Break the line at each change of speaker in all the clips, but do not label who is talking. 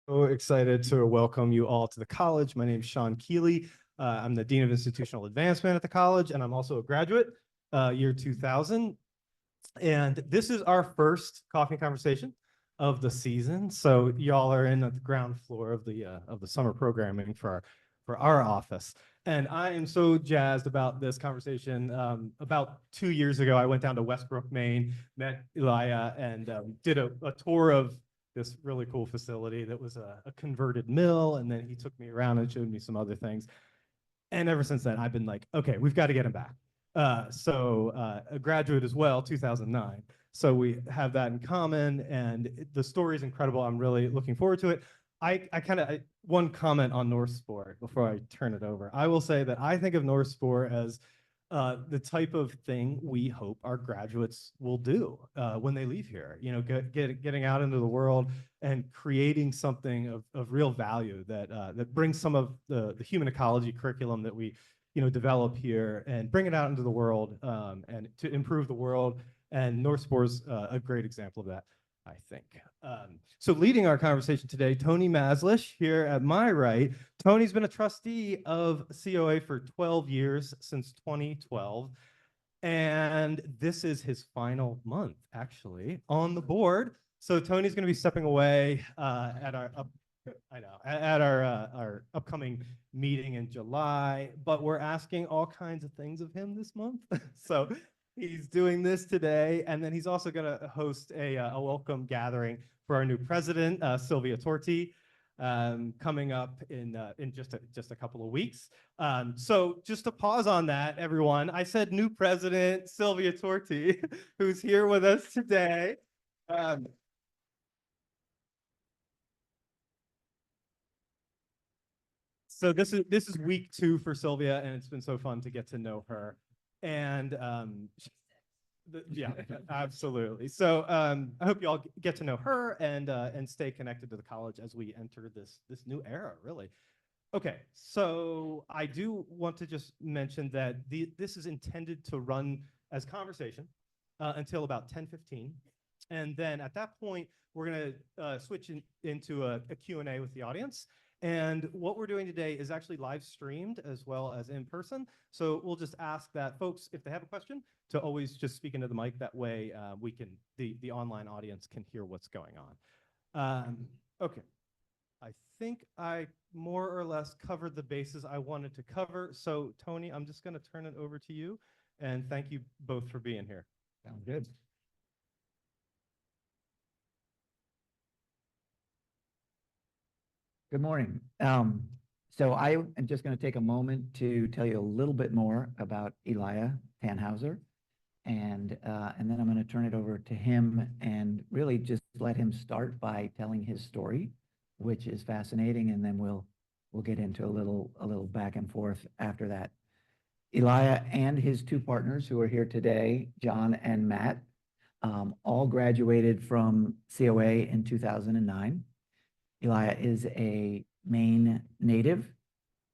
So excited to welcome you all to the college. My name is Sean Keeley. I'm the Dean of Institutional Advancement at the college, and I'm also a graduate, year 2000. And this is our first coffee conversation of the season. So y'all are in at the ground floor of the summer programming for our office. And I am so jazzed about this conversation. About 2 years ago, I went down to Westbrook, Maine, met Eliah, and did a tour of this really cool facility that was a converted mill. And then he took me around and showed me some other things. And ever since then, I've been like, okay, we've got to get him back. A graduate as well, 2009. So we have that in common, and the story is incredible. I'm really looking forward to it. One comment on North Spore before I turn it over. I will say that I think of North Spore as the type of thing we hope our graduates will do when they leave here. You know, getting out into the world and creating something of real value that brings some of the human ecology curriculum that we develop here and bring it out into the world and to improve the world. And North Spore's a great example of that, I think. So leading our conversation today, Tony Mazlish here at my right. Tony's been a trustee of COA for 12 years, since 2012. And this is his final month, actually, on the board. So Tony's going to be stepping away at our upcoming meeting in July. But we're asking all kinds of things of him this month. So he's doing this today, and then he's also going to host a welcome gathering for our new president, Sylvia Torti, coming up in just a couple of weeks. So just to pause on that, everyone, I said new president, Sylvia Torti, who's here with us today. So this is week 2 for Sylvia, and it's been so fun to get to know her. And yeah, absolutely. So I hope you all get to know her and stay connected to the college as we enter this new era, really. Okay, so I do want to just mention that this is intended to run as conversation until about 10:15. And then at that point, we're going to switch into a Q&A with the audience. And what we're doing today is actually live streamed as well as in person. So we'll just ask that folks, if they have a question, to always just speak into the mic. That way the online audience can hear what's going on. Okay. I think I more or less covered the bases I wanted to cover. So Tony, I'm just going to turn it over to you. And thank you both for being here.
Sounds good. Good morning. So I am just going to take a moment to tell you a little bit more about Eliah Thanhauser, and then I'm going to turn it over to him and really just let him start by telling his story, which is fascinating, and then we'll get into a little back and forth after that. Eliah and his two partners who are here today, John and Matt, all graduated from COA in 2009. Eliah is a Maine native,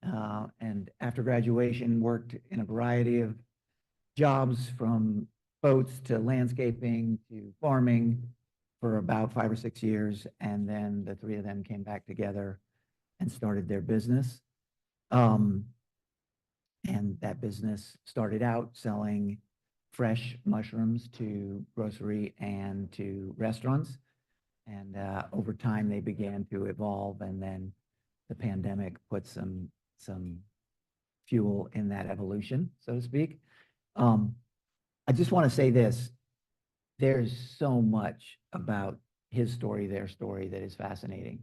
and after graduation worked in a variety of jobs from boats to landscaping to farming for about 5 or 6 years, and then the three of them came back together and started their business. And that business started out selling fresh mushrooms to grocery and to restaurants. And over time, they began to evolve, and then the pandemic put some fuel in that evolution, so to speak. I just want to say this. There's so much about his story, their story, that is fascinating.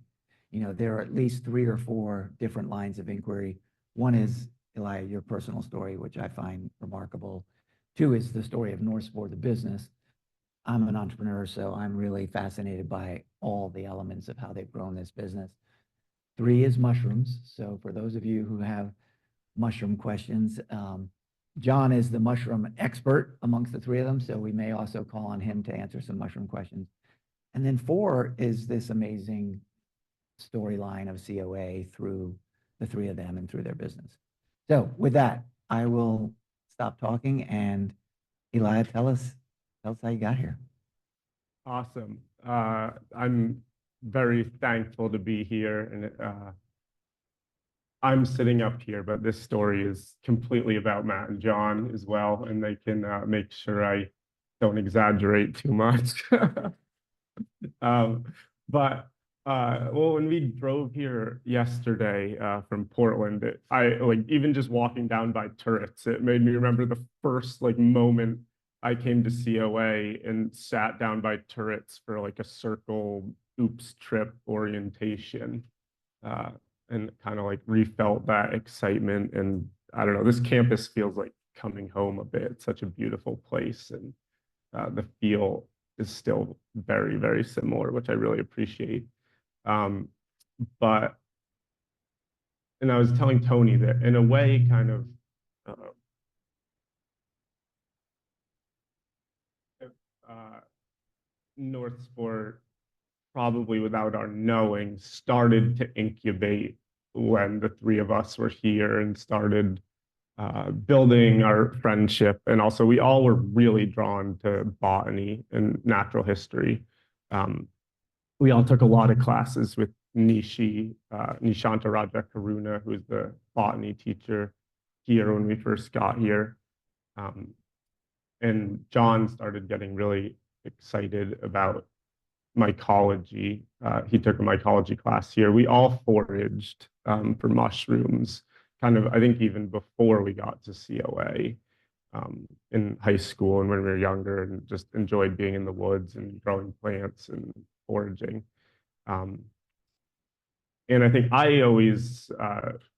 You know, there are at least 3 or 4 different lines of inquiry. One is, Eliah, your personal story, which I find remarkable. 2 is the story of North Spore, the business. I'm an entrepreneur, so I'm really fascinated by all the elements of how they've grown this business. 3 is mushrooms. So for those of you who have mushroom questions, John is the mushroom expert amongst the 3 of them, so we may also call on him to answer some mushroom questions. And then 4 is this amazing storyline of COA through the 3 of them and through their business. So with that, I will stop talking, and Eliah, tell us how you got here.
Awesome. I'm very thankful to be here. And I'm sitting up here, but this story is completely about Matt and John as well, and they can make sure I don't exaggerate too much. Um, but well, when we drove here yesterday from Portland, I like even just walking down by turrets, it made me remember the first like moment I came to COA and sat down by turrets for like a circle oops trip orientation, uh, and kind of like refelt that excitement. And I don't know, this campus feels like coming home a bit. It's such a beautiful place, and the feel is still very, very similar, which I really appreciate. Um, but, and I was telling Tony that in a way, kind of, uh, North Spore, probably without our knowing, started to incubate when the three of us were here and started building our friendship. And also, we all were really drawn to botany and natural history. We all took a lot of classes with Nishanta Raja Karuna, who was the botany teacher here when we first got here. Um, and John started getting really excited about mycology. He took a mycology class here. We all foraged for mushrooms, kind of, I think, even before we got to COA, in high school and when we were younger, and just enjoyed being in the woods and growing plants and foraging. Um, and I think I always,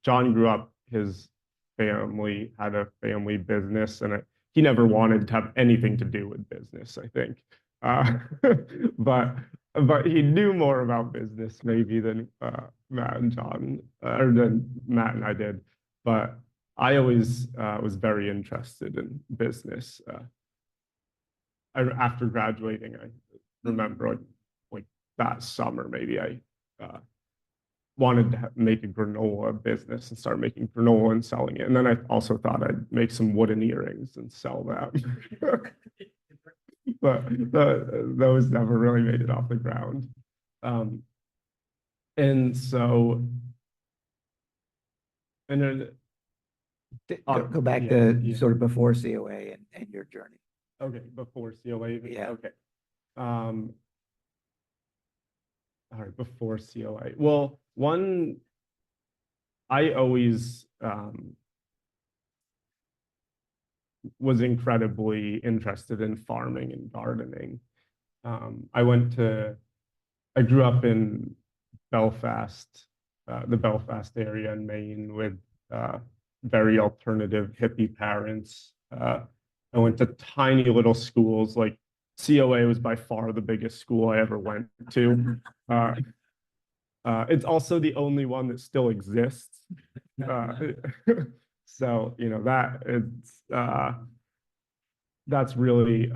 John grew up, his family had a family business, and he never wanted to have anything to do with business, I think. Uh, but but he knew more about business maybe than Matt and John, or than Matt and I did. But I always was very interested in business. After graduating, I remember like that summer, maybe I wanted to make a granola business and start making granola and selling it. And then I also thought I'd make some wooden earrings and sell them. But those never really made it off the ground. And so, and then,
Go back
yeah,
to
yeah.
sort of before COA and your journey.
Okay, before COA.
Yeah.
Okay. All right, before COA. Well, I always was incredibly interested in farming and gardening. I grew up in Belfast, the Belfast area in Maine, with very alternative hippie parents. I went to tiny little schools. Like COA was by far the biggest school I ever went to. It's also the only one that still exists. So, you know, that's really,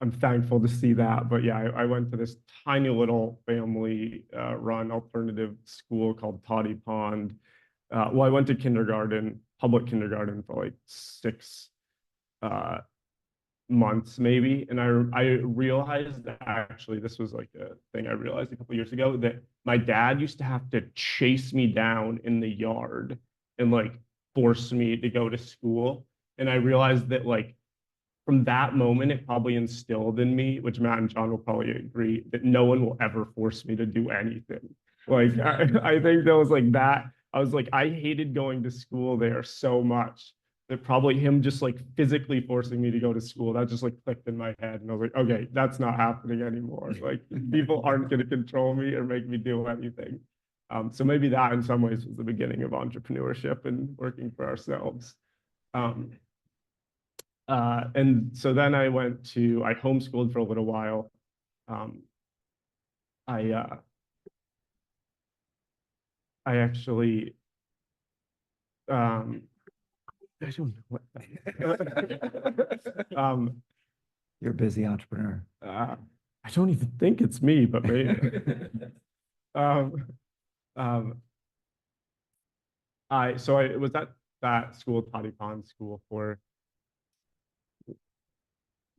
I'm thankful to see that. But yeah, I went to this tiny little family run alternative school called Toddy Pond. Well, I went to kindergarten, public kindergarten, for like 6 months maybe. And I realized that, actually, this was like a thing I realized a couple years ago, that my dad used to have to chase me down in the yard and like force me to go to school. And I realized that, like, from that moment, it probably instilled in me, which Matt and John will probably agree, that no one will ever force me to do anything. Like, I think that was like that. I was like, I hated going to school there so much that probably him just like physically forcing me to go to school, that just like clicked in my head. And I was like, okay, that's not happening anymore. Like, people aren't going to control me or make me do anything. So maybe that in some ways was the beginning of entrepreneurship and working for ourselves. Um, and so then I homeschooled for a little while. Um, I I actually, I don't know what
You're a busy entrepreneur.
I don't even think it's me, but maybe. um, um, I was at that school, Toddy Pond School, for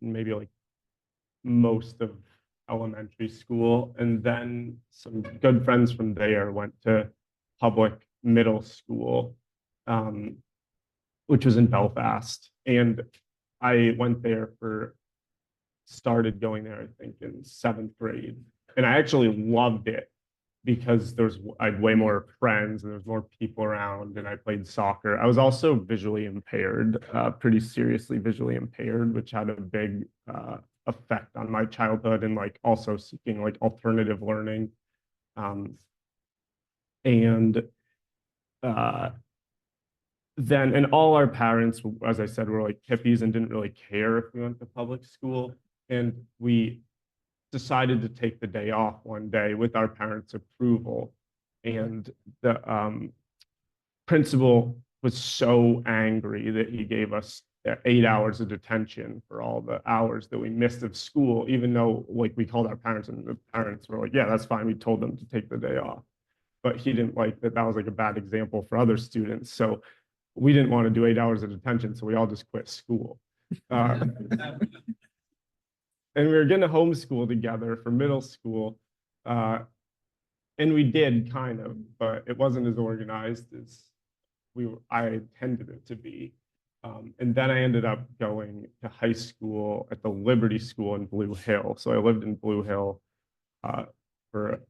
maybe like most of, elementary school. And then some good friends from there went to public middle school, which was in Belfast. And I went there started going there, I think, in 7th grade. And I actually loved it because I had way more friends and there was more people around, and I played soccer. I was also visually impaired, pretty seriously visually impaired, which had a big effect on my childhood, and like also seeking like alternative learning. And then, and all our parents, as I said, were like hippies and didn't really care if we went to public school. And we decided to take the day off one day with our parents' approval. And the principal was so angry that he gave us 8 hours of detention for all the hours that we missed of school, even though like we called our parents and the parents were like, yeah, that's fine. We told them to take the day off. But he didn't like that. That was like a bad example for other students. So we didn't want to do 8 hours of detention. So we all just quit school. And we were getting a homeschool together for middle school. And we did kind of, but it wasn't as organized as I intended it to be. And then I ended up going to high school at the Liberty School in Blue Hill. So I lived in Blue Hill for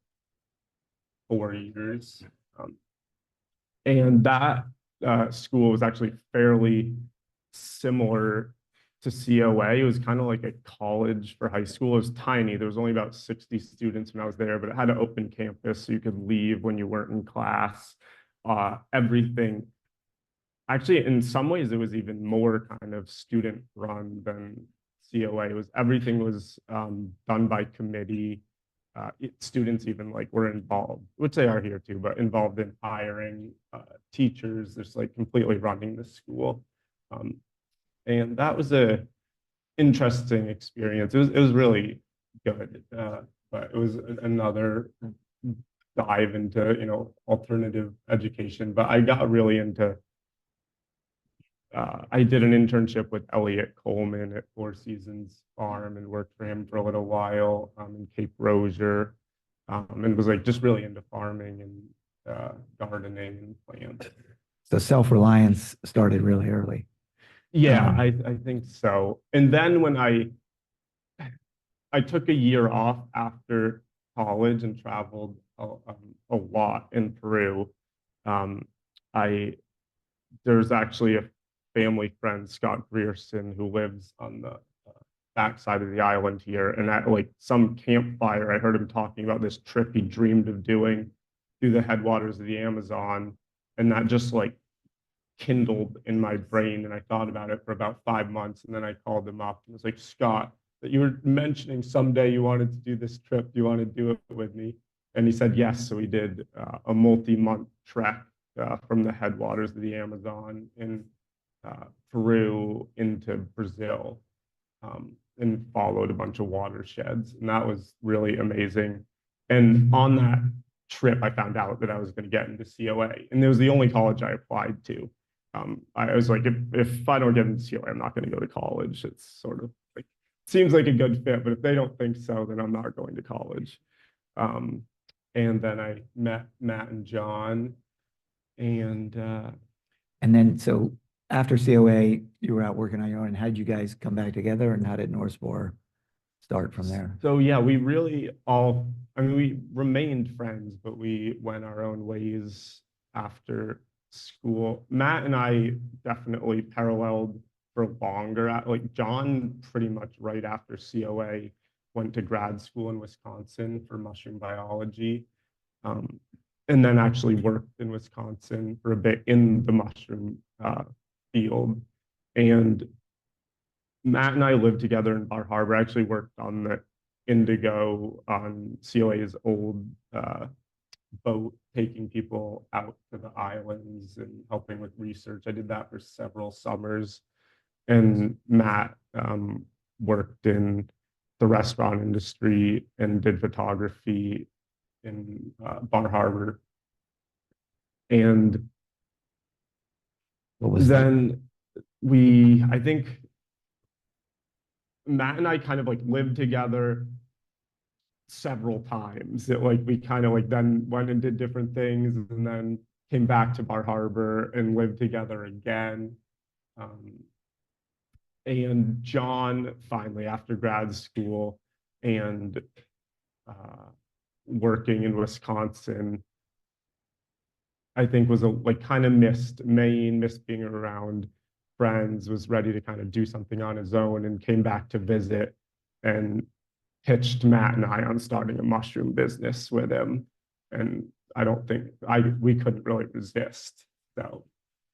4 years. And that school was actually fairly similar to COA. It was kind of like a college for high school. It was tiny. There was only about 60 students when I was there, but it had an open campus, so you could leave when you weren't in class. Everything. Actually, in some ways, it was even more kind of student run than COA. Everything was done by committee. Students even like were involved, which they are here too, but involved in hiring teachers, just like completely running the school. And that was a interesting experience. It was really good, but it was another dive into alternative education. But I got really into. I did an internship with Elliot Coleman at Four Seasons Farm and worked for him for a little while in Cape Rosier, and was like just really into farming and gardening and plants.
So self-reliance started really early.
Yeah, I think so. And then when I took a year off after college and traveled a lot in Peru. There's actually a family friend, Scott Grierson, who lives on the backside of the island here. And at like some campfire, I heard him talking about this trip he dreamed of doing through the headwaters of the Amazon. And that just like kindled in my brain. And I thought about it for about 5 months. And then I called him up and was like, Scott, that you were mentioning someday you wanted to do this trip. Do you want to do it with me? And he said yes. So we did a multi-month trek from the headwaters of the Amazon in Peru into Brazil, and followed a bunch of watersheds. And that was really amazing. And on that trip, I found out that I was going to get into COA. And it was the only college I applied to. I was like, if I don't get into COA, I'm not going to go to college. It's sort of like, seems like a good fit, but if they don't think so, then I'm not going to college. And then I met Matt and John. And
then so after COA, you were out working on your own. And how did you guys come back together, and how did North Spore start from there?
So yeah, we we remained friends, but we went our own ways after school. Matt and I definitely paralleled for longer. Like John, pretty much right after COA, went to grad school in Wisconsin for mushroom biology. And then actually worked in Wisconsin for a bit in the mushroom field. And Matt and I lived together in Bar Harbor. I actually worked on the Indigo on COA's old boat, taking people out to the islands and helping with research. I did that for several summers. And Matt worked in the restaurant industry and did photography in Bar Harbor. And then I think Matt and I kind of like lived together several times. It like we kind of like then went and did different things and then came back to Bar Harbor and lived together again. And John finally after grad school and working in Wisconsin, I think was like kind of missed Maine, missed being around friends, was ready to kind of do something on his own and came back to visit and pitched Matt and I on starting a mushroom business with him. And I don't think we couldn't really resist. So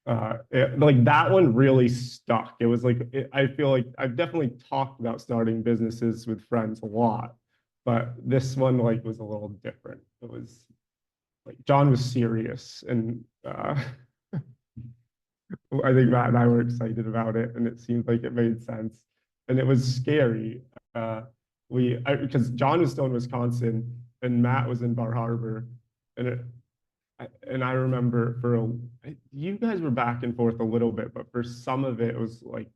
like that one really stuck. It was like, I feel like I've definitely talked about starting businesses with friends a lot, but this one like was a little different. It was like John was serious and I think Matt and I were excited about it and it seemed like it made sense and it was scary. Because John was still in Wisconsin and Matt was in Bar Harbor and I remember you guys were back and forth a little bit, but for some of it, it was like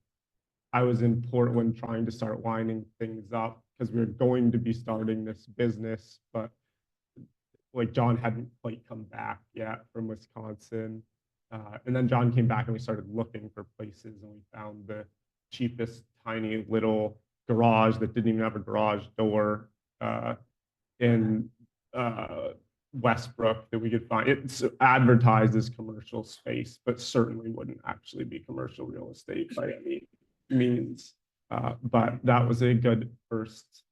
I was in Portland trying to start lining things up because we were going to be starting this business, but like John hadn't quite come back yet from Wisconsin. And then John came back and we started looking for places and we found the cheapest tiny little garage that didn't even have a garage door in Westbrook that we could find. It's advertised as commercial space, but certainly wouldn't actually be commercial real estate by any means. But that was a good first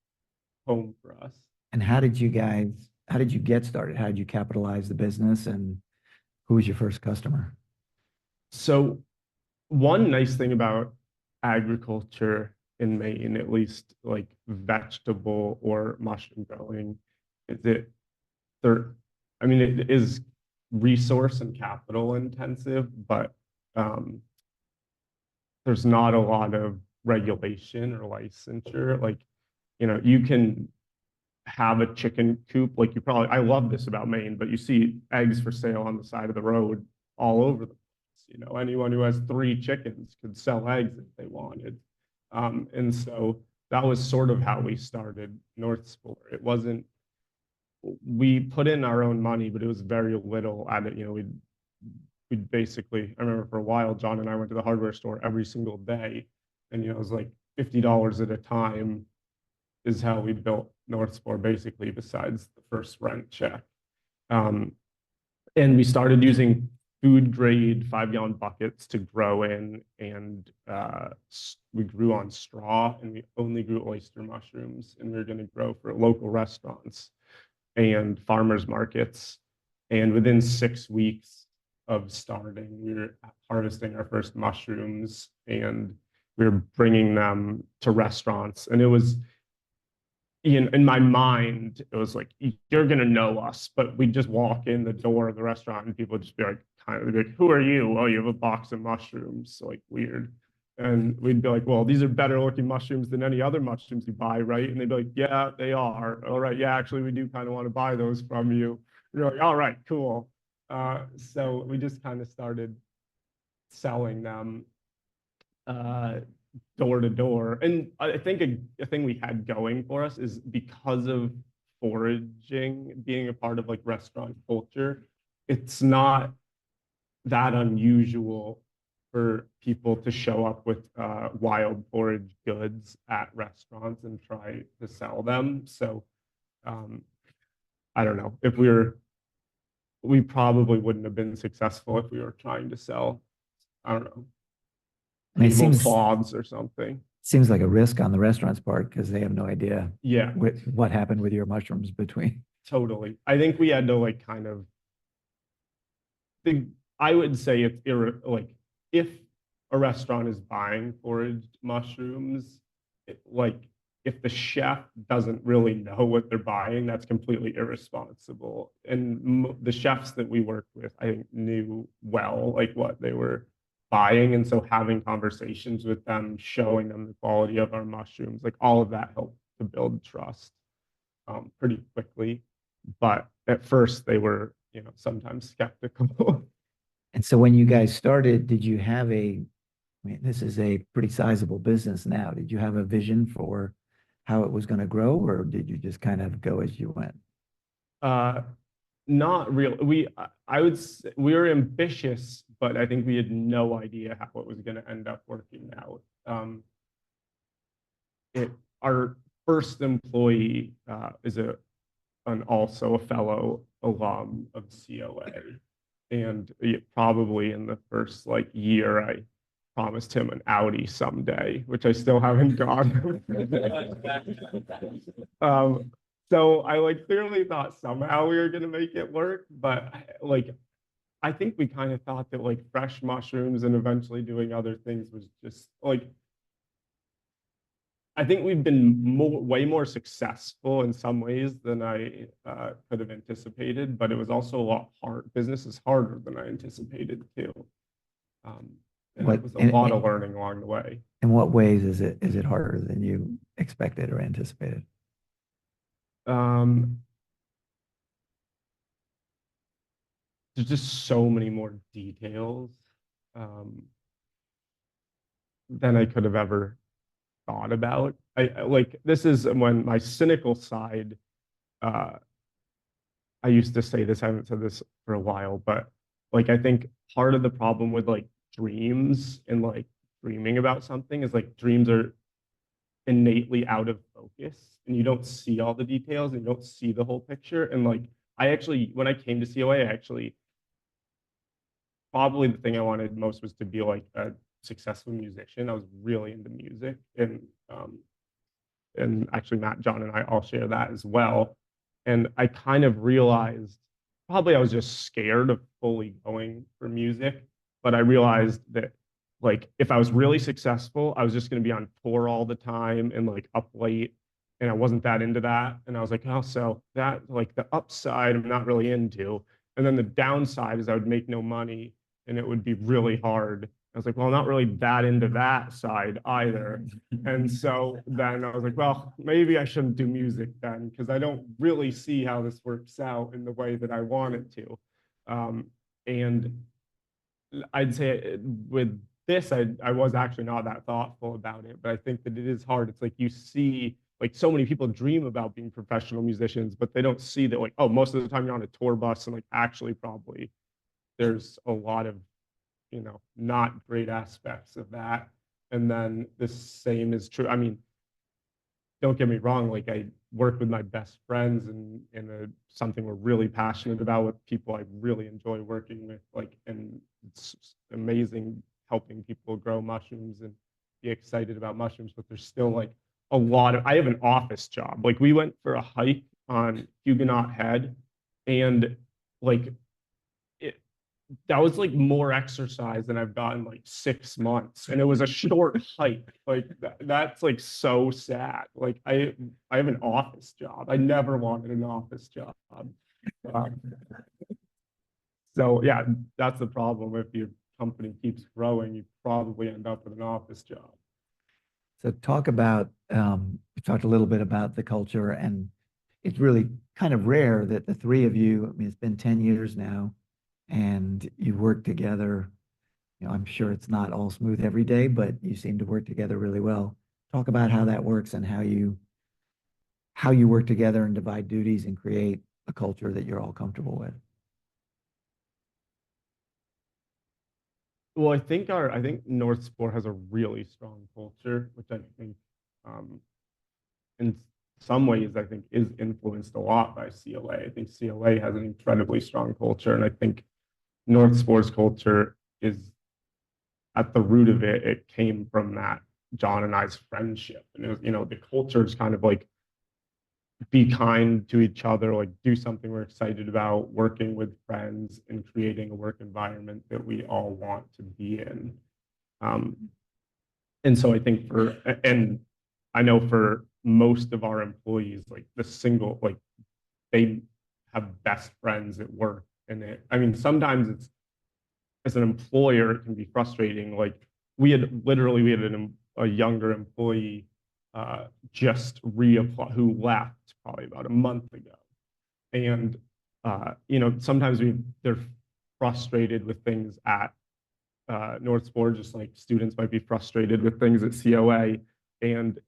home for us.
And how did you get started? How did you capitalize the business and who was your first customer?
So one nice thing about agriculture in Maine, at least like vegetable or mushroom growing, is it is resource and capital intensive, but there's not a lot of regulation or licensure. Like, you can have a chicken coop. Like I love this about Maine, but you see eggs for sale on the side of the road all over the place. Anyone who has 3 chickens could sell eggs if they wanted. And so that was sort of how we started North Spore. We put in our own money, but it was very little at it. We'd basically, I remember for a while, John and I went to the hardware store every single day. And, it was like $50 at a time is how we built North Spore, basically, besides the first rent check. And we started using food grade 5-gallon buckets to grow in. And we grew on straw and we only grew oyster mushrooms. And we were going to grow for local restaurants and farmers markets. And within 6 weeks of starting, we were harvesting our first mushrooms and we were bringing them to restaurants. And it was, in my mind, it was like, you're going to know us, but we'd just walk in the door of the restaurant and people would just be like, who are you? Oh, you have a box of mushrooms. So like weird. And we'd be like, well, these are better looking mushrooms than any other mushrooms you buy, right? And they'd be like, yeah, they are. All right. Yeah, actually, we do kind of want to buy those from you. And you're like, all right, cool. So we just kind of started selling them door to door. And I think a thing we had going for us is because of foraging being a part of like restaurant culture, it's not that unusual for people to show up with wild forage goods at restaurants and try to sell them. So I don't know if we probably wouldn't have been successful if we were trying to sell, I don't know,
It seems
cloths or something.
Seems like a risk on the restaurant's part because they have no idea
Yeah,
what happened with your mushrooms between.
totally. I think we had to like kind of I would say it's like if a restaurant is buying foraged mushrooms, if the chef doesn't really know what they're buying, that's completely irresponsible. And the chefs that we worked with, I think, knew well like what they were buying, and so having conversations with them, showing them the quality of our mushrooms, like all of that helped to build trust pretty quickly. But at first, they were, sometimes skeptical.
And so when you guys started, did you have this is a pretty sizable business now. Did you have a vision for how it was going to grow, or did you just kind of go as you went?
Not real. I would say we were ambitious, but I think we had no idea how it was going to end up working out. Our first employee is also a fellow alum of COA, and probably in the first like year, I promised him an Audi someday, which I still haven't gotten. So I like clearly thought somehow we were gonna make it work, but like I think we kind of thought that like fresh mushrooms and eventually doing other things was just like I think we've been way more successful in some ways than I could have anticipated, but it was also a lot hard. Business is harder than I anticipated too. And it was a lot of learning along the way.
In what ways is it harder than you expected or anticipated?
There's just so many more details than I could have ever thought about. I like this is when my cynical side. I used to say this. I haven't said this for a while, but like I think part of the problem with like dreams and like dreaming about something is like dreams are innately out of focus and you don't see all the details and you don't see the whole picture. And like I actually, when I came to COA, I actually probably the thing I wanted most was to be like a successful musician. I was really into music, and actually Matt, John, and I all share that as well. And I kind of realized probably I was just scared of fully going for music, but I realized that like if I was really successful, I was just going to be on tour all the time and like up late, and I wasn't that into that. And I was like, oh, so that like the upside I'm not really into, and then the downside is I would make no money and it would be really hard. I was like, well, I'm not really that into that side either. And so then I was like, well, maybe I shouldn't do music then because I don't really see how this works out in the way that I want it to. And I'd say with this, I was actually not that thoughtful about it, but I think that it is hard. It's like you see, like so many people dream about being professional musicians, but they don't see that like, oh, most of the time you're on a tour bus and like actually probably there's a lot of not great aspects of that. And then the same is true. I mean, don't get me wrong, like I work with my best friends and in something we're really passionate about with people I really enjoy working with, like, and it's amazing helping people grow mushrooms and be excited about mushrooms, but there's still like I have an office job. Like we went for a hike on Huguenot Head and like that was like more exercise than I've gotten like 6 months, and it was a short hike. Like that's like so sad. Like I have an office job. I never wanted an office job. So yeah, that's the problem. If your company keeps growing, you probably end up with an office job.
So talk about, we talked a little bit about the culture, and it's really kind of rare that the three of you, I mean, it's been 10 years now, and you work together. I'm sure it's not all smooth every day, but you seem to work together really well. Talk about how that works and how you work together and divide duties and create a culture that you're all comfortable with.
Well, I think North Spore has a really strong culture, which I think in some ways I think is influenced a lot by COA. I think COA has an incredibly strong culture, and I think North Spore's culture is at the root of it. It came from that John and I's friendship, and it was, the culture is kind of like be kind to each other, like do something we're excited about, working with friends and creating a work environment that we all want to be in. And so I think and I know for most of our employees, like they have best friends at work. And I mean, sometimes it's, as an employer, it can be frustrating. Like we had a younger employee just reapply who left probably about a month ago, and sometimes they're frustrated with things at North Spore, just like students might be frustrated with things at COA, and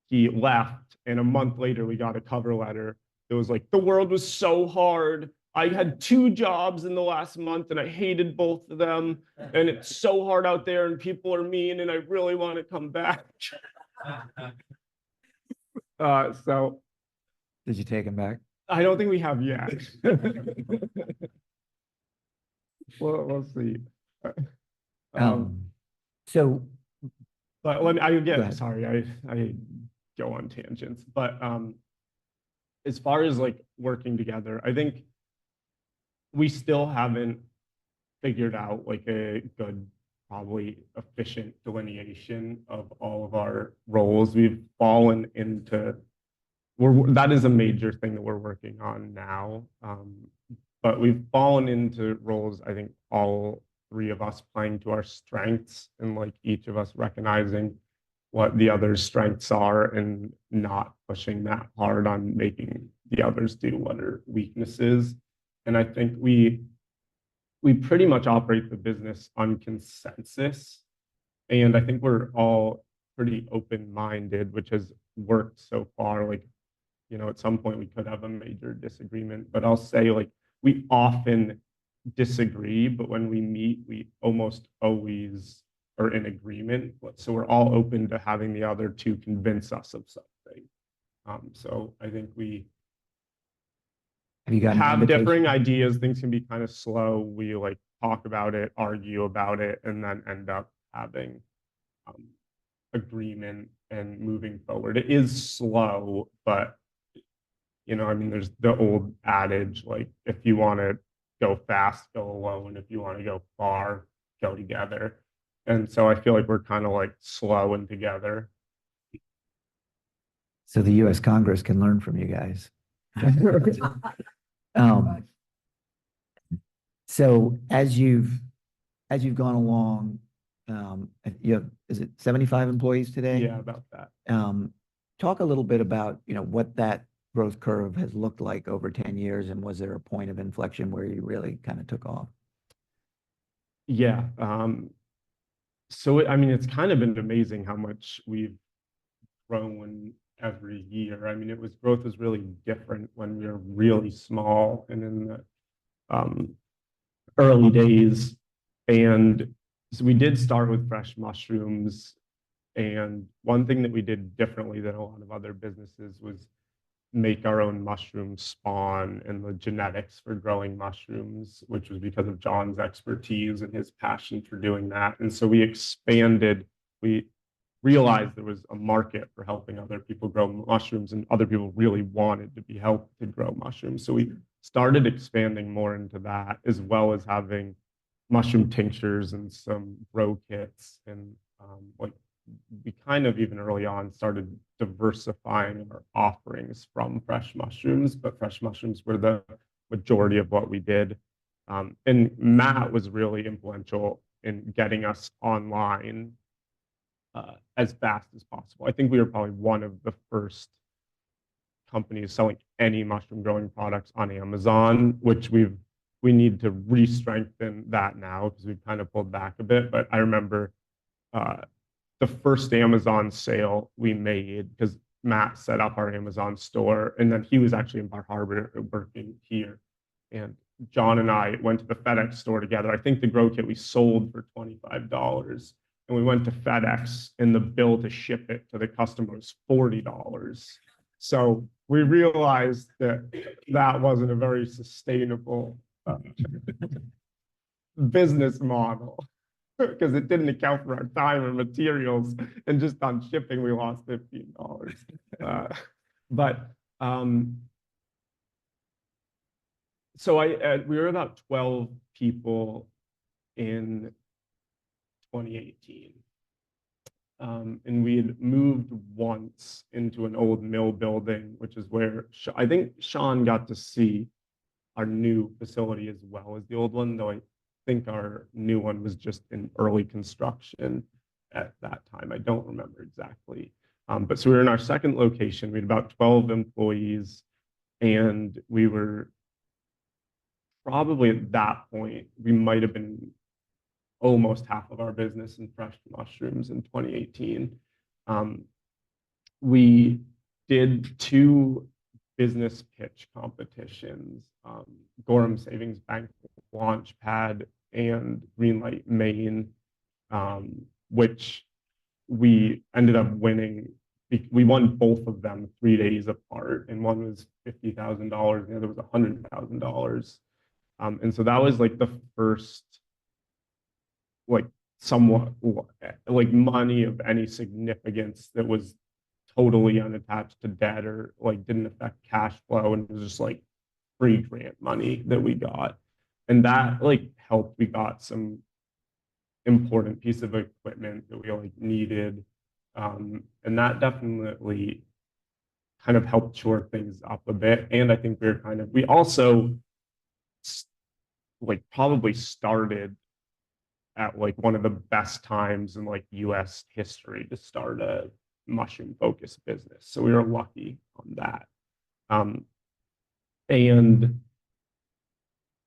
he left, and a month later we got a cover letter. It was like, the world was so hard. I had 2 jobs in the last month and I hated both of them. And it's so hard out there and people are mean and I really want to come back. So
Did you take him back?
I don't think we have yet. We'll see.
So
But let me, I
Go
again,
ahead.
sorry, I go on tangents. But as far as like working together, I think we still haven't figured out like a good, probably efficient delineation of all of our roles. We've fallen into, that is a major thing that we're working on now. But we've fallen into roles, I think all 3 of us playing to our strengths and like each of us recognizing what the other's strengths are and not pushing that hard on making the others do what are weaknesses. And I think we pretty much operate the business on consensus. And I think we're all pretty open-minded, which has worked so far. Like, you know, at some point we could have a major disagreement, but I'll say like we often disagree, but when we meet, we almost always are in agreement. So we're all open to having the other 2 convince us of something. So I think we
have you got an
have
invitation?
differing ideas. Things can be kind of slow. We like talk about it, argue about it, and then end up having agreement and moving forward. It is slow, but you know, I mean, there's the old adage, like if you want to go fast, go alone. If you want to go far, go together. And so I feel like we're kind of like slow and together.
So the US Congress can learn from you guys. So as you've gone along, you have, is it 75 employees today?
Yeah, about that.
Talk a little bit about, you know, what that growth curve has looked like over 10 years, and was there a point of inflection where you really kind of took off?
Yeah. So I mean, it's kind of been amazing how much we've grown every year. I mean, growth was really different when we were really small and in the early days. And so we did start with fresh mushrooms. And one thing that we did differently than a lot of other businesses was make our own mushroom spawn and the genetics for growing mushrooms, which was because of John's expertise and his passion for doing that. And so we expanded, we realized there was a market for helping other people grow mushrooms, and other people really wanted to be helped to grow mushrooms. So we started expanding more into that, as well as having mushroom tinctures and some grow kits. And like we kind of even early on started diversifying our offerings from fresh mushrooms, but fresh mushrooms were the majority of what we did. And Matt was really influential in getting us online as fast as possible. I think we were probably one of the first companies selling any mushroom growing products on Amazon, which we need to re-strengthen that now because we've kind of pulled back a bit. But I remember the first Amazon sale we made, because Matt set up our Amazon store, and then he was actually in Bar Harbor working here. And John and I went to the FedEx store together. I think the grow kit we sold for $25. And we went to FedEx, and the bill to ship it to the customer was $40. So we realized that that wasn't a very sustainable business model, because it didn't account for our time and materials, and just on shipping we lost $15. So we were about 12 people in 2018. And we had moved once into an old mill building, which is where I think Sean got to see our new facility as well as the old one, though I think our new one was just in early construction at that time. I don't remember exactly. But so we were in our second location. We had about 12 employees, and we were probably at that point, we might have been almost half of our business in fresh mushrooms in 2018. we did 2 business pitch competitions, Gorham Savings Bank Launchpad and Greenlight Maine, which we ended up winning. We won both of them 3 days apart, and one was $50,000, and the other was $100,000. And so that was like the first, like somewhat like money of any significance that was totally unattached to debt or like didn't affect cash flow, and it was just like free grant money that we got. And that like helped. We got some important piece of equipment that we like needed. And that definitely kind of helped shore things up a bit. And I think we also like probably started at like one of the best times in like US history to start a mushroom focused business. So we were lucky on that. And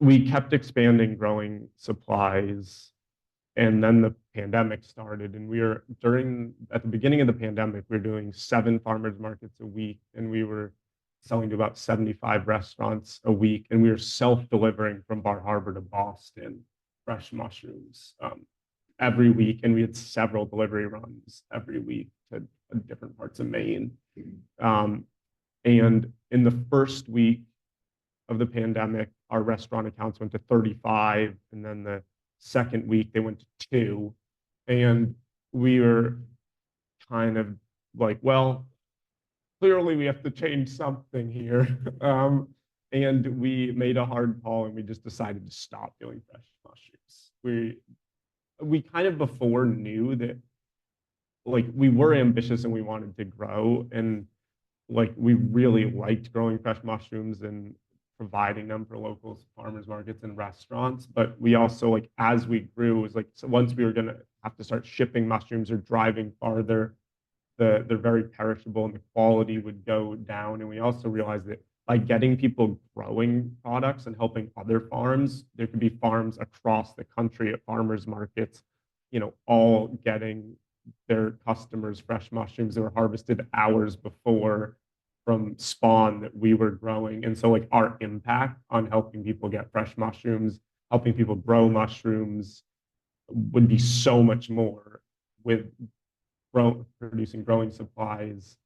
we kept expanding growing supplies. And then the pandemic started, and at the beginning of the pandemic, we were doing 7 farmers markets a week, and we were selling to about 75 restaurants a week, and we were self-delivering from Bar Harbor to Boston, fresh mushrooms every week, and we had several delivery runs every week to different parts of Maine. And in the first week of the pandemic, our restaurant accounts went to 35, and then the second week they went to 2, and we were kind of like, well, clearly we have to change something here. And we made a hard call, and we just decided to stop doing fresh mushrooms. We kind of before knew that like we were ambitious and we wanted to grow, and like we really liked growing fresh mushrooms and providing them for local farmers markets and restaurants. But we also, like, as we grew, it was like, so once we were going to have to start shipping mushrooms or driving farther, they're very perishable and the quality would go down. And we also realized that by getting people growing products and helping other farms, there could be farms across the country at farmers markets, all getting their customers fresh mushrooms that were harvested hours before from spawn that we were growing. And so like our impact on helping people get fresh mushrooms, helping people grow mushrooms would be so much more with producing growing supplies.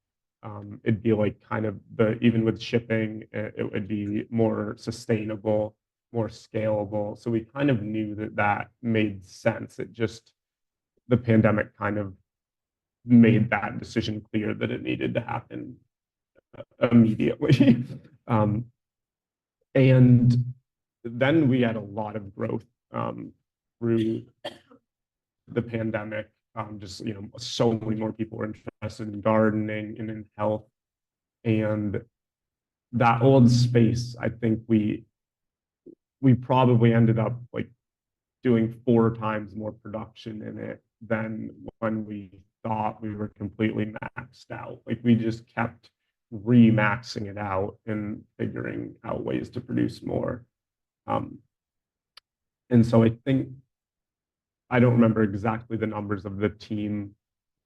It'd be like kind of even with shipping, it would be more sustainable, more scalable. So we kind of knew that made sense. The pandemic kind of made that decision clear that it needed to happen immediately. And then we had a lot of growth through the pandemic. So many more people were interested in gardening and in health. And that old space, I think we probably ended up like doing 4 times more production in it than when we thought we were completely maxed out. Like we just kept remaxing it out and figuring out ways to produce more. And so I think, I don't remember exactly the numbers of the team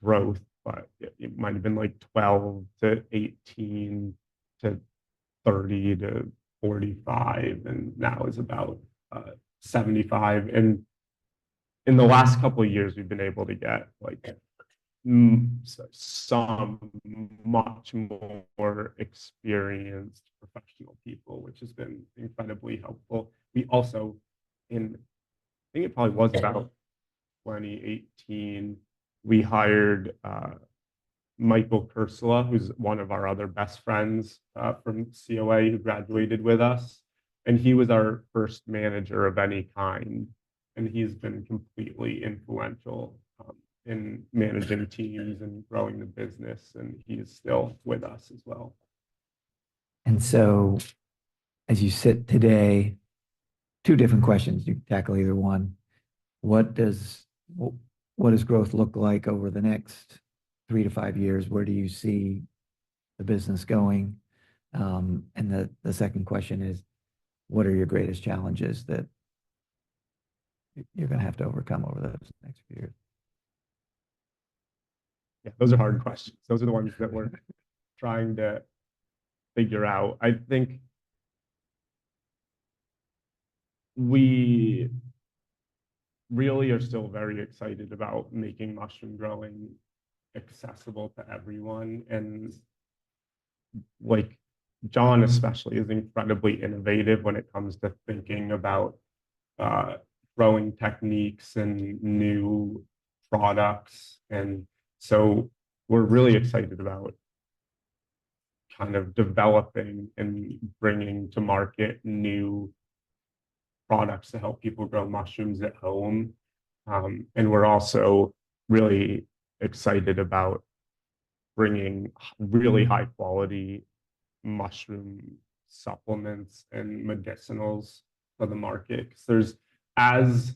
growth, but it might have been like 12 to 18 to 30 to 45, and now is about 75. And in the last couple of years, we've been able to get like some much more experienced professional people, which has been incredibly helpful. We also, I think it probably was about 2018, we hired Michael Kursula, who's one of our other best friends from COA, who graduated with us. And he was our first manager of any kind. And he's been completely influential in managing teams and growing the business. And he is still with us as well.
And so as you sit today, 2 different questions. You can tackle either one. What does growth look like over the next 3 to 5 years? Where do you see the business going? And the second question is, what are your greatest challenges that you're going to have to overcome over those next few years?
Yeah, those are hard questions. Those are the ones that we're trying to figure out. I think we really are still very excited about making mushroom growing accessible to everyone. And like John especially is incredibly innovative when it comes to thinking about growing techniques and new products. And so we're really excited about kind of developing and bringing to market new products to help people grow mushrooms at home. And we're also really excited about bringing really high quality mushroom supplements and medicinals to the market. Because there's, as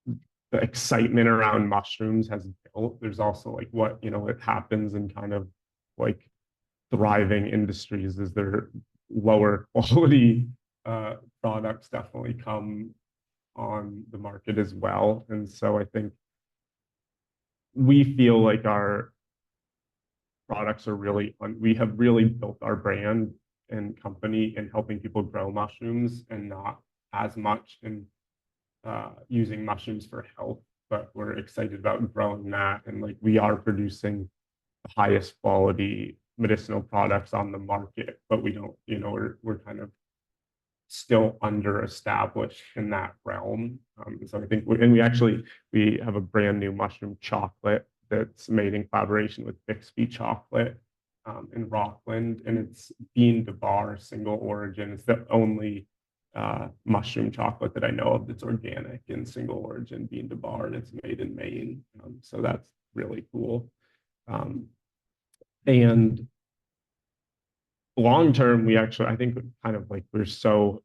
the excitement around mushrooms has built, there's also like what, it happens in kind of like thriving industries is there lower quality products definitely come on the market as well. And so I think we feel like our products are really, we have really built our brand and company in helping people grow mushrooms and not as much in using mushrooms for health, but we're excited about growing that. And like we are producing the highest quality medicinal products on the market, but we don't, we're kind of still under established in that realm. So I think, we have a brand new mushroom chocolate that's made in collaboration with Bixby Chocolate in Rockland, and it's bean to bar, single origin. It's the only mushroom chocolate that I know of that's organic and single origin bean to bar, and it's made in Maine. So that's really cool. And long term, I think kind of like we're so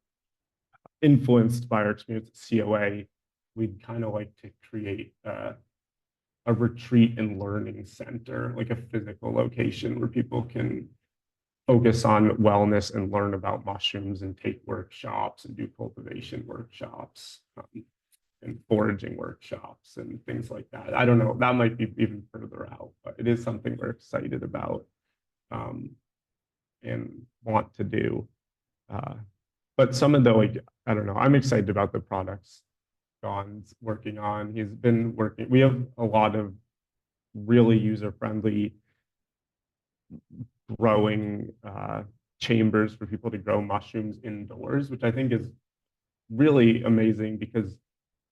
influenced by our experience at COA, we'd kind of like to create a retreat and learning center, like a physical location where people can focus on wellness and learn about mushrooms and take workshops and do cultivation workshops and foraging workshops and things like that. I don't know, that might be even further out, but it is something we're excited about and want to do. But some of the, like, I don't know, I'm excited about the products John's working on. He's been working, we have a lot of really user-friendly growing chambers for people to grow mushrooms indoors, which I think is really amazing because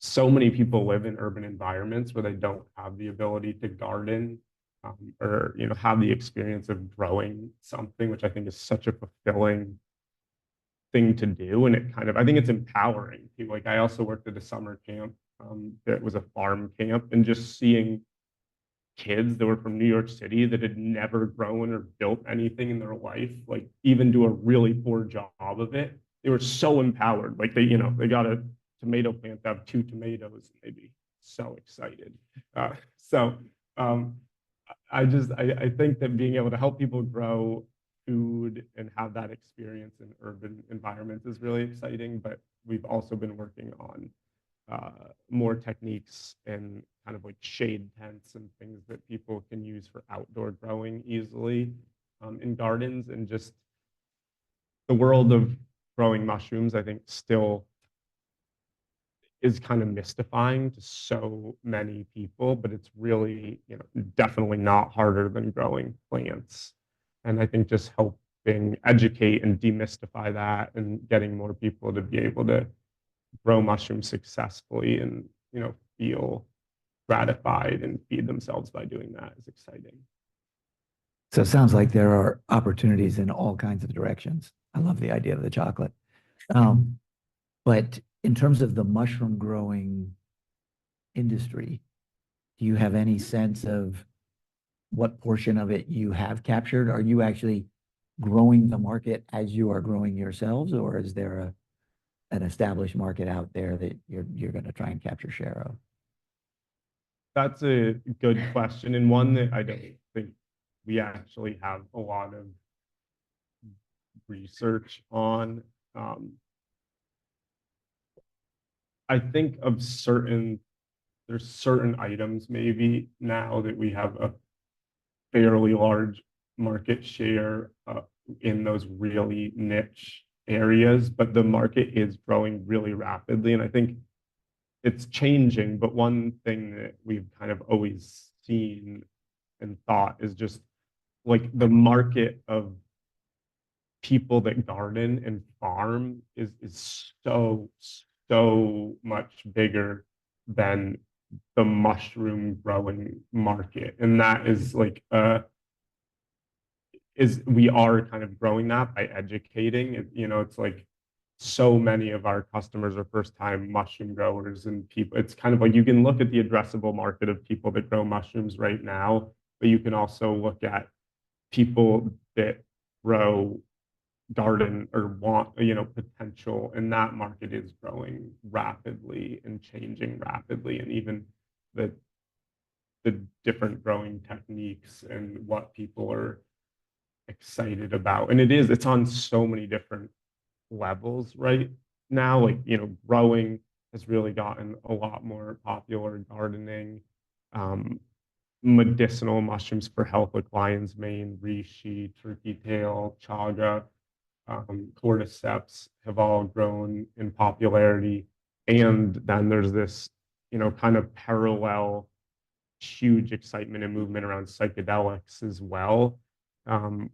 so many people live in urban environments where they don't have the ability to garden or have the experience of growing something, which I think is such a fulfilling thing to do. And it kind of, I think it's empowering too. Like I also worked at a summer camp that was a farm camp, and just seeing kids that were from New York City that had never grown or built anything in their life, like even do a really poor job of it. They were so empowered. Like they got a tomato plant to have 2 tomatoes, and they'd be so excited. I think that being able to help people grow food and have that experience in urban environments is really exciting. But we've also been working on more techniques and kind of like shade tents and things that people can use for outdoor growing easily in gardens. And just the world of growing mushrooms, I think, still is kind of mystifying to so many people, but it's really, definitely not harder than growing plants. And I think just helping educate and demystify that and getting more people to be able to grow mushrooms successfully and, feel gratified and feed themselves by doing that is exciting.
So it sounds like there are opportunities in all kinds of directions. I love the idea of the chocolate. But in terms of the mushroom growing industry, do you have any sense of what portion of it you have captured? Are you actually growing the market as you are growing yourselves, or is there an established market out there that you're going to try and capture share of?
That's a good question, and one that I don't think we actually have a lot of research on. I think of certain there's certain items maybe now that we have a fairly large market share in those really niche areas, but the market is growing really rapidly. And I think it's changing, but one thing that we've kind of always seen and thought is just like the market of people that garden and farm is so much bigger than the mushroom growing market. And that is like we are kind of growing that by educating. It's like so many of our customers are first time mushroom growers, and people, it's kind of like you can look at the addressable market of people that grow mushrooms right now, but you can also look at people that grow garden or want, potential, and that market is growing rapidly and changing rapidly. And even the different growing techniques and what people are excited about. And it's on so many different levels right now. Like, growing has really gotten a lot more popular, gardening, medicinal mushrooms for health, like lion's mane, reishi, turkey tail, chaga, cordyceps have all grown in popularity. And then there's this, kind of parallel huge excitement and movement around psychedelics as well,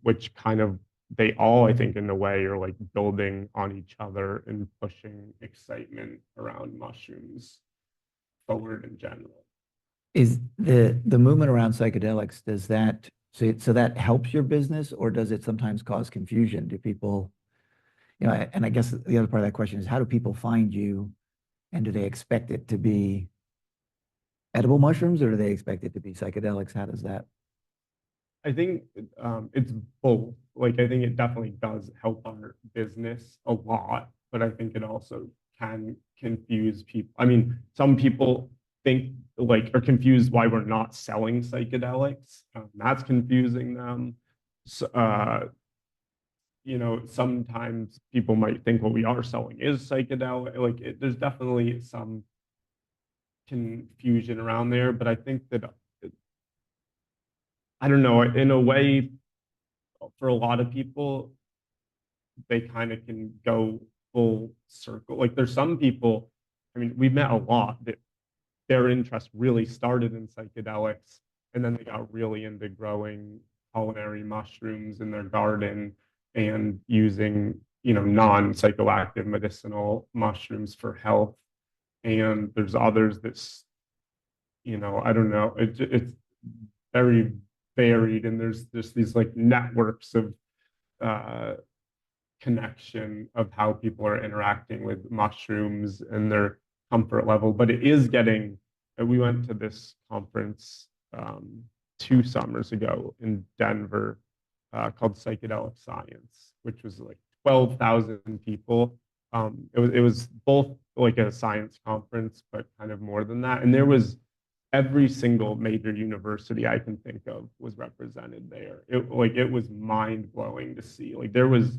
which kind of they all, I think, in a way, are like building on each other and pushing excitement around mushrooms forward in general.
Is the movement around psychedelics, does that, so that helps your business, or does it sometimes cause confusion? Do people, and I guess the other part of that question is, how do people find you, and do they expect it to be edible mushrooms, or do they expect it to be psychedelics? How does that?
I think it's both. Like, I think it definitely does help our business a lot, but I think it also can confuse people. I mean, some people think like are confused why we're not selling psychedelics. That's confusing them. So, sometimes people might think what we are selling is psychedelic. Like, there's definitely some confusion around there, but I think that I don't know, in a way, for a lot of people, they kind of can go full circle. Like, there's some people, I mean, we've met a lot that their interest really started in psychedelics, and then they got really into growing culinary mushrooms in their garden and using, non-psychoactive medicinal mushrooms for health. And there's others that, I don't know, it's very varied, and there's these like networks of connection of how people are interacting with mushrooms and their comfort level. But it is getting, we went to this conference 2 summers ago in Denver called Psychedelic Science, which was like 12,000 people. It was both like a science conference, but kind of more than that. And there was every single major university I can think of was represented there. It was mind blowing to see. Like, there was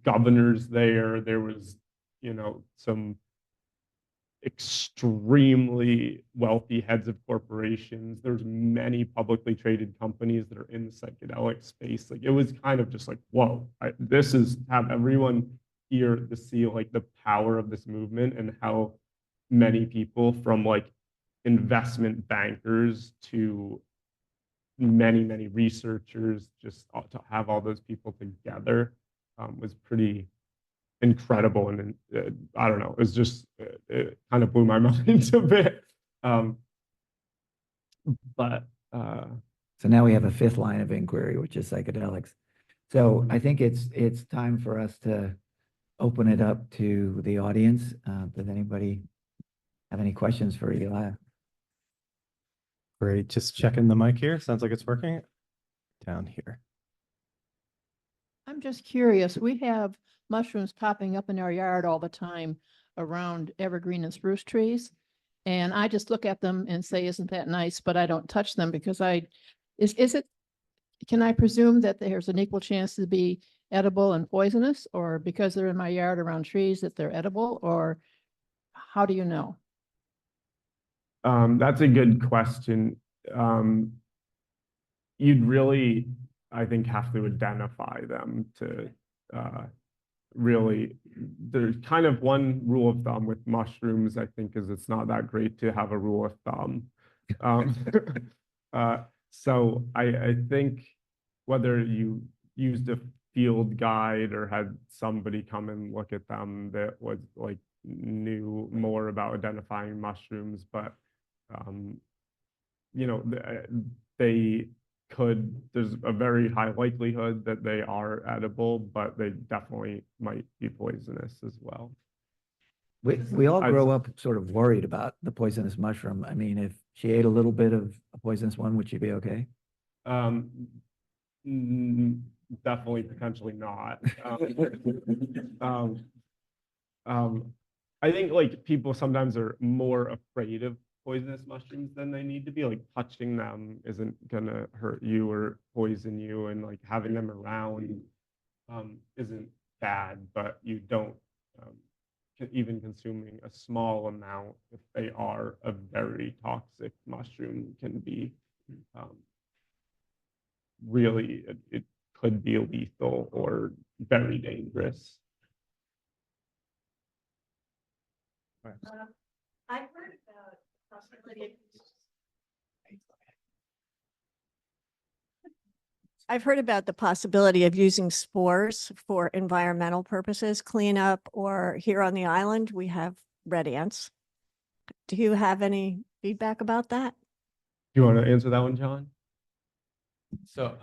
governors there. There was, some extremely wealthy heads of corporations. There's many publicly traded companies that are in the psychedelic space. Like, it was kind of just like, whoa, this is have everyone here to see like the power of this movement, and how many people from like investment bankers to many researchers, just to have all those people together was pretty incredible. And I don't know, it was just, it kind of blew my mind a bit. But
So now we have a 5th line of inquiry, which is psychedelics. So I think it's time for us to open it up to the audience. Does anybody have any questions for Eliah?
Great. Just checking the mic here. Sounds like it's working. Down here.
I'm just curious. We have mushrooms popping up in our yard all the time around evergreen and spruce trees. And I just look at them and say, isn't that nice? But I don't touch them because can I presume that there's an equal chance to be edible and poisonous, or because they're in my yard around trees that they're edible, or how do you know?
That's a good question. You'd really, I think, have to identify them to really. There's kind of one rule of thumb with mushrooms, I think, is it's not that great to have a rule of thumb. Um, so I think whether you used a field guide or had somebody come and look at them that was like knew more about identifying mushrooms, but you know, they could, there's a very high likelihood that they are edible, but they definitely might be poisonous as well.
We all
I'd
grow
say-
up sort of worried about the poisonous mushroom. I mean, if she ate a little bit of a poisonous one, would she be okay?
Um, definitely, potentially not. Um, I think like people sometimes are more afraid of poisonous mushrooms than they need to be. Like touching them isn't gonna hurt you or poison you, and like having them around isn't bad, but you don't even consuming a small amount, if they are a very toxic mushroom, can be really, it could be lethal or very dangerous.
I've heard about the possibility of
I've heard about the possibility of using spores for environmental purposes, cleanup, or here on the island, we have red ants. Do you have any feedback about that?
Do you want to answer that one, John?
So,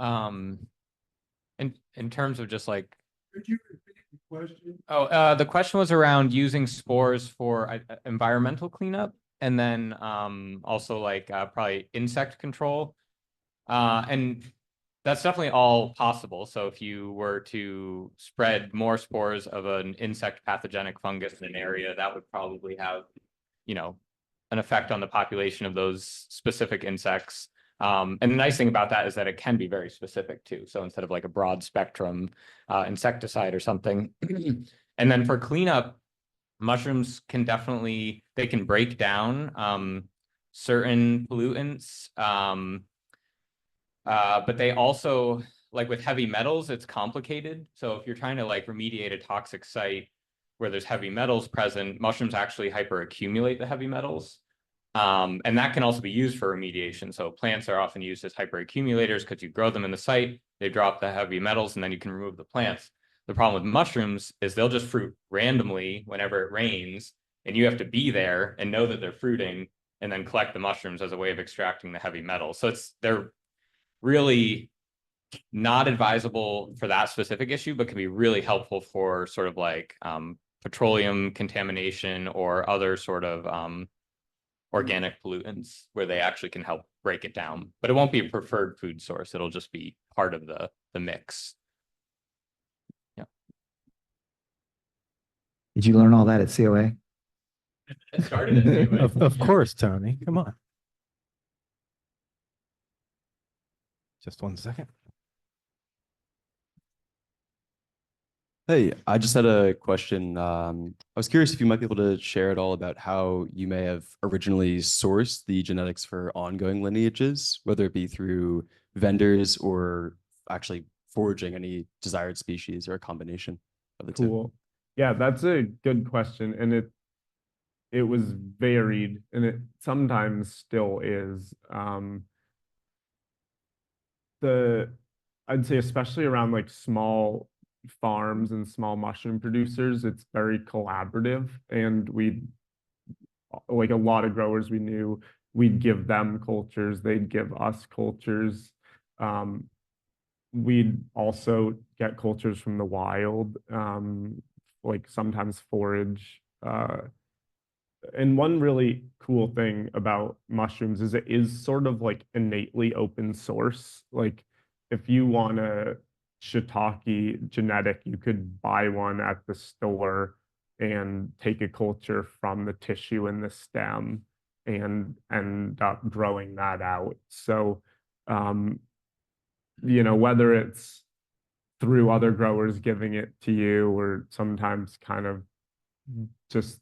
in terms of just like,
Could you repeat the question?
the question was around using spores for environmental cleanup, and then also like probably insect control, and that's definitely all possible. So if you were to spread more spores of an insect pathogenic fungus in an area, that would probably have, you know, an effect on the population of those specific insects. And the nice thing about that is that it can be very specific too. So instead of like a broad spectrum insecticide or something. And then for cleanup, mushrooms can definitely, they can break down certain pollutants. But they also, like with heavy metals, it's complicated. So if you're trying to like remediate a toxic site where there's heavy metals present, mushrooms actually hyperaccumulate the heavy metals. And that can also be used for remediation. So plants are often used as hyperaccumulators because you grow them in the site, they drop the heavy metals, and then you can remove the plants. The problem with mushrooms is they'll just fruit randomly whenever it rains, and you have to be there and know that they're fruiting and then collect the mushrooms as a way of extracting the heavy metals. So they're really not advisable for that specific issue, but can be really helpful for sort of like petroleum contamination or other sort of organic pollutants where they actually can help break it down. But it won't be a preferred food source. It'll just be part of the mix. Yeah.
Did you learn all that at COA?
It started at COA.
Of course, Tony, come on. Just 1 second.
Hey, I just had a question. I was curious if you might be able to share at all about how you may have originally sourced the genetics for ongoing lineages, whether it be through vendors or actually foraging any desired species or a combination of the two.
Cool. Yeah, that's a good question. And it was varied, and it sometimes still is. I'd say especially around like small farms and small mushroom producers, it's very collaborative, and we, like a lot of growers we knew, we'd give them cultures, they'd give us cultures. We'd also get cultures from the wild, like sometimes forage. And one really cool thing about mushrooms is it is sort of like innately open source. Like if you want a shiitake genetic, you could buy one at the store and take a culture from the tissue in the stem and end up growing that out. So, you know, whether it's through other growers giving it to you or sometimes kind of just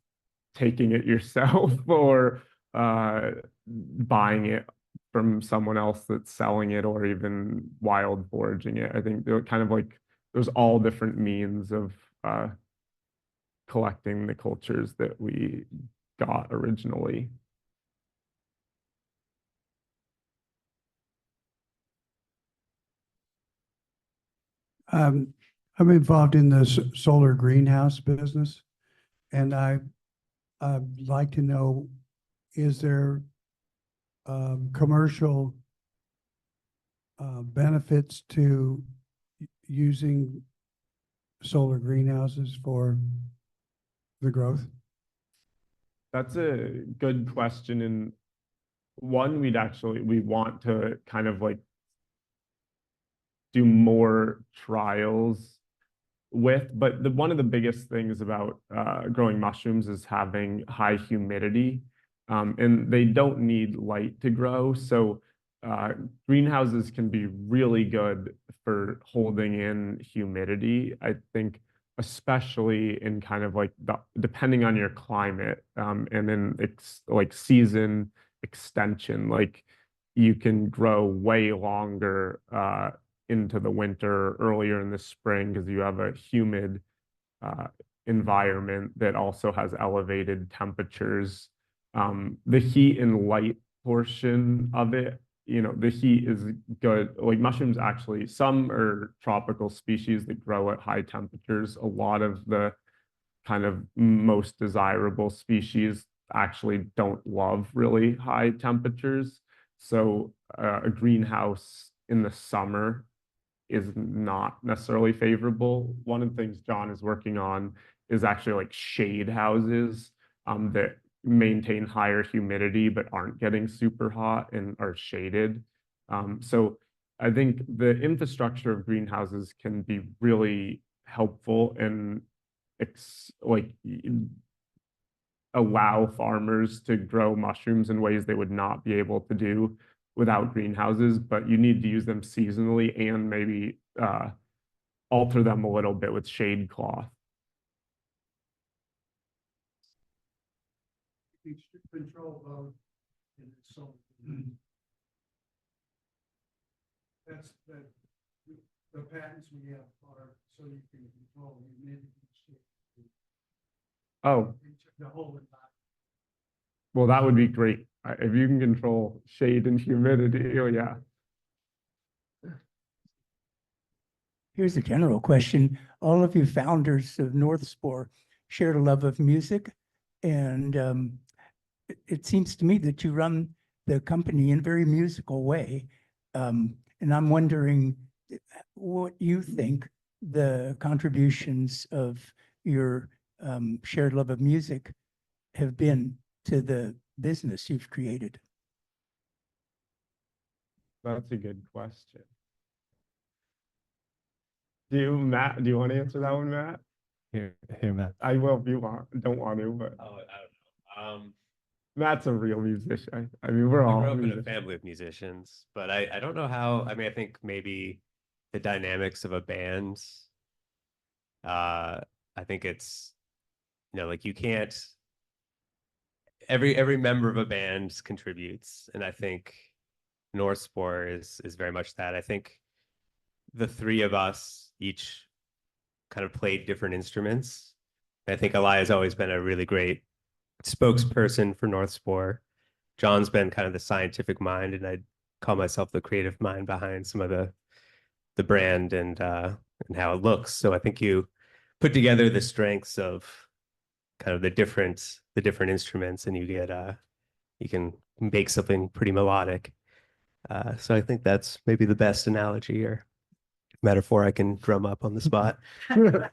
taking it yourself or buying it from someone else that's selling it or even wild foraging it. I think they're kind of like there's all different means of collecting the cultures that we got originally.
I'm involved in the solar greenhouse business, and I'd like to know, is there commercial benefits to using solar greenhouses for the growth?
That's a good question. And one, we want to kind of like do more trials with, but one of the biggest things about growing mushrooms is having high humidity, and they don't need light to grow. So greenhouses can be really good for holding in humidity. I think especially in kind of like depending on your climate, and then it's like season extension, like you can grow way longer into the winter, earlier in the spring, because you have a humid environment that also has elevated temperatures. The heat and light portion of it, the heat is good. Like mushrooms, actually, some are tropical species that grow at high temperatures. A lot of the kind of most desirable species actually don't love really high temperatures. So a greenhouse in the summer is not necessarily favorable. One of the things John is working on is actually like shade houses that maintain higher humidity but aren't getting super hot and are shaded. So I think the infrastructure of greenhouses can be really helpful and allow farmers to grow mushrooms in ways they would not be able to do without greenhouses, but you need to use them seasonally and maybe alter them a little bit with shade cloth.
Control of in the solar. That's the patents we have are so you can control humidity.
Oh,
The whole environment.
well, that would be great. If you can control shade and humidity, oh yeah.
Here's a general question. All of you founders of North Spore shared a love of music, and it seems to me that you run the company in a very musical way. And I'm wondering what you think the contributions of your shared love of music have been to the business you've created.
That's a good question. Do you want to answer that one, Matt?
Here, Matt.
I will if you don't want to, but
Oh, I don't know.
Matt's a real musician. I mean, we're
I
all
grew up in a
musicians.
family of musicians, but I don't know how. I mean, I think maybe the dynamics of a band. I think it's, like you can't. Every member of a band contributes, and I think North Spore is very much that. I think the three of us each kind of played different instruments. I think Eliah has always been a really great spokesperson for North Spore. John's been kind of the scientific mind, and I'd call myself the creative mind behind some of the brand and how it looks. So I think you put together the strengths of kind of the different instruments, and you can make something pretty melodic. So I think that's maybe the best analogy or metaphor I can drum up on the spot.
That's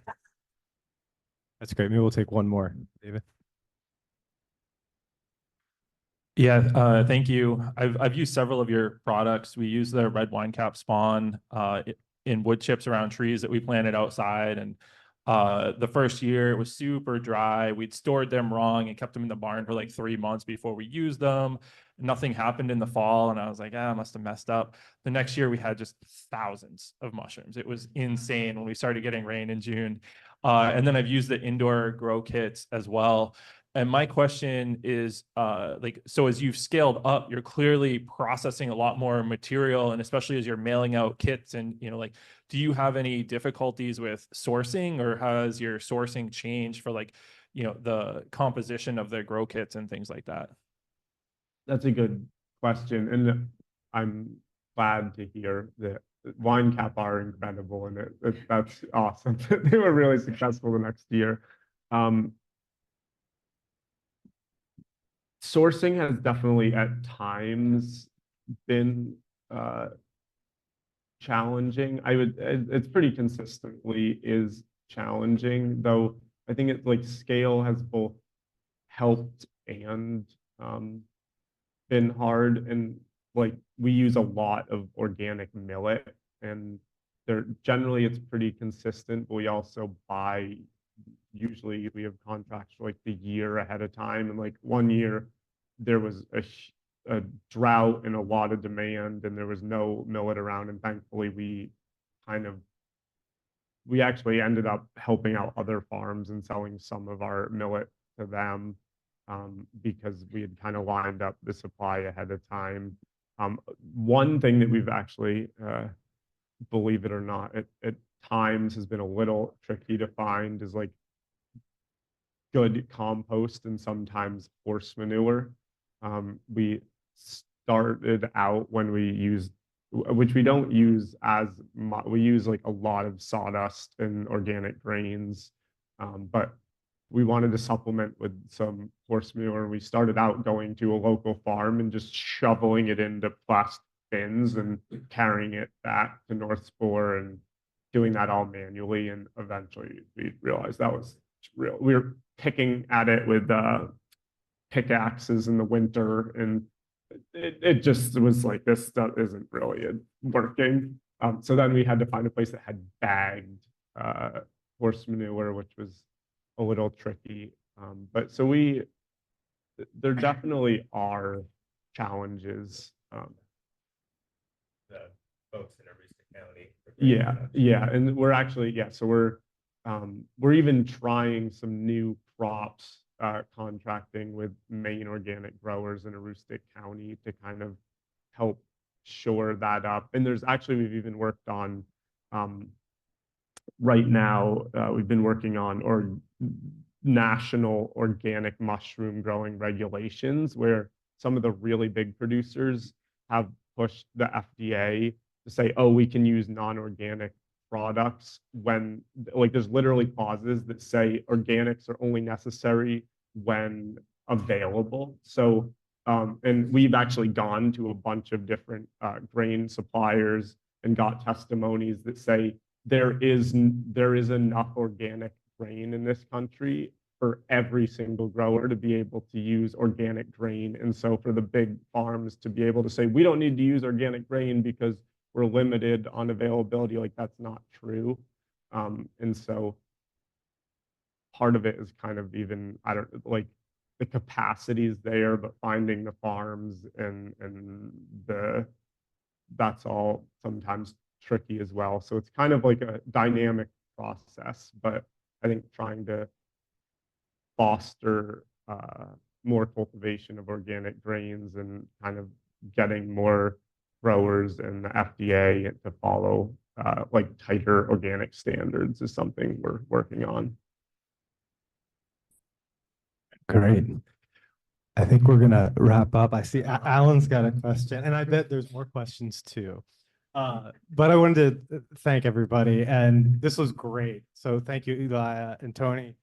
great. Maybe we'll take one more, David.
Yeah, thank you. I've used several of your products. We use the red wine cap spawn in wood chips around trees that we planted outside. And the first year it was super dry. We'd stored them wrong and kept them in the barn for like 3 months before we used them. Nothing happened in the fall, and I was like, I must have messed up. The next year we had just thousands of mushrooms. It was insane when we started getting rain in June. And then I've used the indoor grow kits as well. And my question is, like, so as you've scaled up, you're clearly processing a lot more material, and especially as you're mailing out kits and, like, do you have any difficulties with sourcing, or has your sourcing changed for like, the composition of the grow kits and things like that?
That's a good question, and I'm glad to hear that Wine Cap are incredible, and that's awesome. They were really successful the next year. Sourcing has definitely at times been challenging. It's pretty consistently is challenging, though I think it's like scale has both helped and been hard. And like we use a lot of organic millet, and generally it's pretty consistent, but we also buy, usually we have contracts for like the year ahead of time. And like one year there was a drought and a lot of demand, and there was no millet around. And thankfully we actually ended up helping out other farms and selling some of our millet to them, because we had kind of lined up the supply ahead of time. One thing that we've actually, believe it or not, at times has been a little tricky to find is like good compost and sometimes horse manure. We started out when we used, which we don't use as much, we use like a lot of sawdust and organic grains, but we wanted to supplement with some horse manure. We started out going to a local farm and just shoveling it into plastic bins and carrying it back to North Spore and doing that all manually. And eventually we realized that was real. We were picking at it with pickaxes in the winter, and it just was like, this stuff isn't really working. So then we had to find a place that had bagged horse manure, which was a little tricky. But so there definitely are challenges.
The folks in Aroostook County.
Yeah, and we're actually, so we're even trying some new crops, contracting with Maine organic growers in Aroostook County to kind of help shore that up. And we've even worked on, right now, we've been working on national organic mushroom growing regulations, where some of the really big producers have pushed the FDA to say, oh, we can use non-organic products, when like there's literally clauses that say organics are only necessary when available. So and we've actually gone to a bunch of different grain suppliers and got testimonies that say there is enough organic grain in this country for every single grower to be able to use organic grain. And so for the big farms to be able to say, we don't need to use organic grain because we're limited on availability, like that's not true. And so part of it is kind of even, like the capacity is there, but finding the farms and that's all sometimes tricky as well. So it's kind of like a dynamic process, but I think trying to foster more cultivation of organic grains and kind of getting more growers and the FDA to follow like tighter organic standards is something we're working on.
Great. I think we're gonna wrap up. I see Alan's got a question, and I bet there's more questions too. But I wanted to thank everybody, and this was great. So thank you, Eliah and Tony.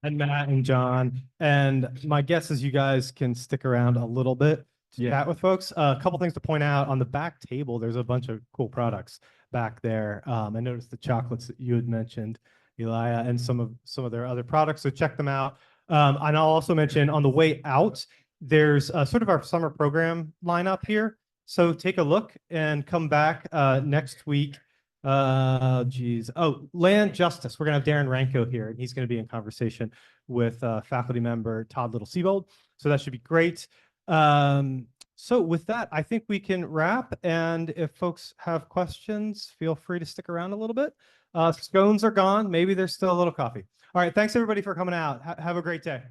And Matt and John. And my guess is you guys can stick around a little bit to chat with folks. A couple things to point out on the back table. There's a bunch of cool products back there. I noticed the chocolates that you had mentioned, Eliah, and some of their other products. So check them out. And I'll also mention on the way out, there's sort of our summer program lineup here. So take a look and come back next week. Land justice. We're gonna have Darren Ranko here, and he's gonna be in conversation with faculty member Todd Little-Siebold. So that should be great. So with that, I think we can wrap. And if folks have questions, feel free to stick around a little bit. Scones are gone. Maybe there's still a little coffee. All right. Thanks everybody for coming out. Have a great day.